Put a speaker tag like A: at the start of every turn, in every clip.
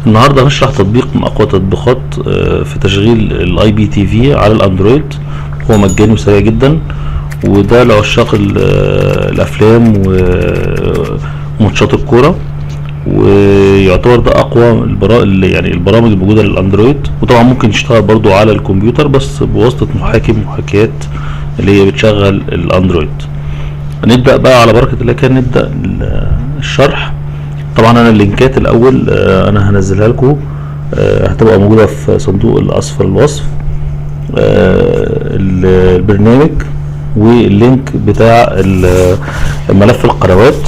A: النهارده هنشرح تطبيق من اقوى التطبيقات في تشغيل الاي بي تي في على الاندرويد. هو مجاني وسريع جدا، وده لعشاق الافلام وماتشات الكوره، ويعتبر ده اقوى البرامج الموجوده للاندرويد. وطبعا ممكن يشتغل برضو على الكمبيوتر بس بواسطه محاكيات اللي هي بتشغل الاندرويد. نبدا بقى على بركه الله كده، نبدا الشرح. طبعا انا اللينكات الاول انا هنزلها لكم، هتبقى موجوده في صندوق الاسفل الوصف، البرنامج واللينك بتاع ملف القنوات.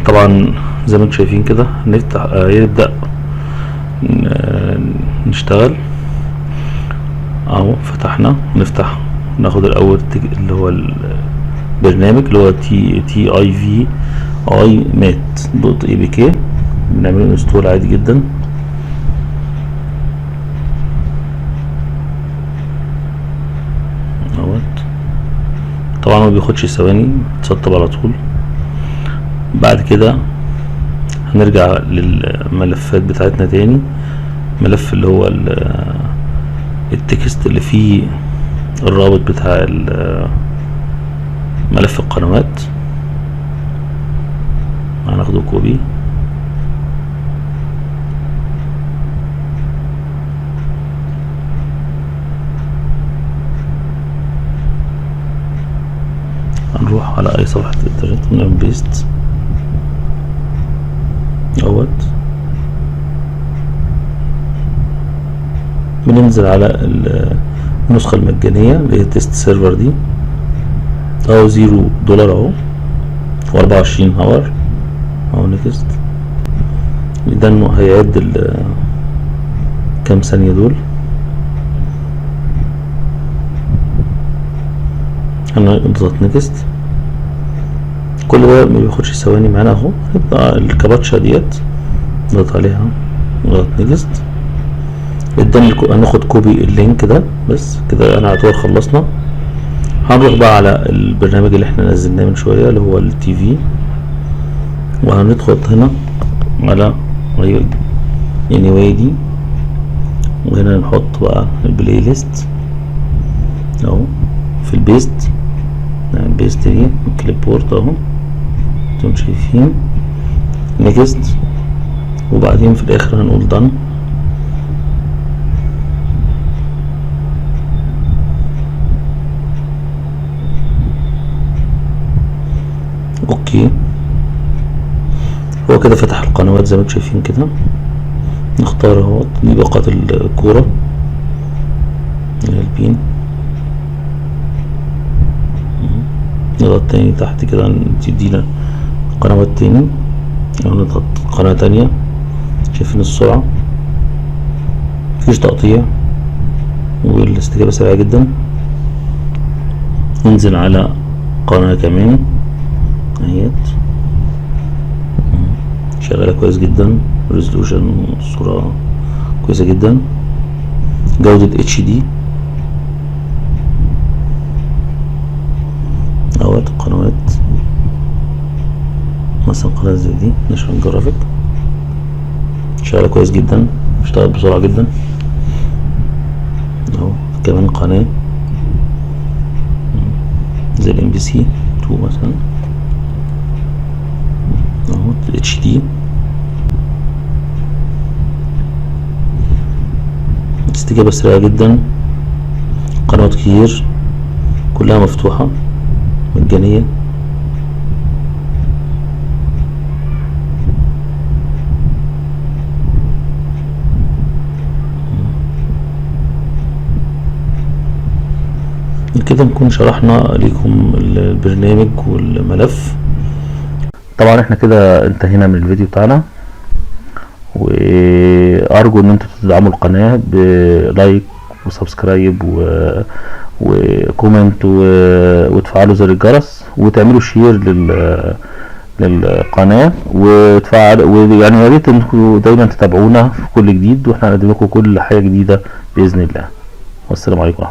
A: طبعا زي ما انتم شايفين كده نفتح، يبدا نشتغل اهو. فتحنا، نفتح ناخد الاول اللي هو البرنامج اللي هو تي اي في اي مات دوت اي بي كي. بنعمله انستول عادي جدا. اهوت. طبعا ما بياخدش ثواني، بتسطب على طول. بعد كده هنرجع للملفات بتاعتنا تاني. ملف اللي هو التكست اللي فيه الرابط بتاع ملف القنوات، هناخده كوبي. هنروح على اي صفحة الانترنت ونعمل بيست اهوت. بننزل على النسخة المجانية اللي هي تيست سيرفر دي اهو، $0 اهو، و24 هاور اهو. نيكست. ده انه هيعد كام ثانية دول. هنضغط نيكست. كل ده ما بياخدش ثواني معانا اهو. هيبقى الكابتشا ديت نضغط عليها، نضغط نيكست. اداني هناخد كوبي اللينك ده بس كده. انا اعتبر خلصنا. هنروح بقى على البرنامج اللي احنا نزلناه من شوية اللي هو التي في، وهنضغط هنا على دي، وهنا نحط بقى البلاي ليست اهو في البيست. نعمل بيست دي كليب بورد اهو، انتم شايفين. نيكست. وبعدين في الاخر هنقول دان. اوكي. هو كده فتح القنوات زي ما انتم شايفين كده. نختار اهو، دي باقات الكورة البين. نضغط تاني تحت كده تدينا قنوات تاني، او نضغط قناة تانية. شايفين السرعة، مفيش تقطيع، والاستجابة سريعة جدا. ننزل على قناة كمان اهيت، شغالة كويس جدا. ريزولوشن الصورة كويسة جدا، جودة HD اهوت. القنوات مثلا قناة زي دي ناشونال جرافيك شغالة كويس جدا، بتشتغل بسرعة جدا اهو. كمان قناة زي MBC 2 مثلا اهو HD. استجابة سريعة جدا، قنوات كتير كلها مفتوحة مجانية. كده نكون شرحنا لكم البرنامج والملف. طبعا احنا كده انتهينا من الفيديو بتاعنا، وارجو ان انتوا تدعموا القناة بلايك وسبسكرايب وكومنت وتفعلوا زر الجرس، وتعملوا شير للقناة، ويعني يا ريت انكم دايما تتابعونا في كل جديد، واحنا هنقدم لكم كل حاجة جديدة بإذن الله. والسلام عليكم.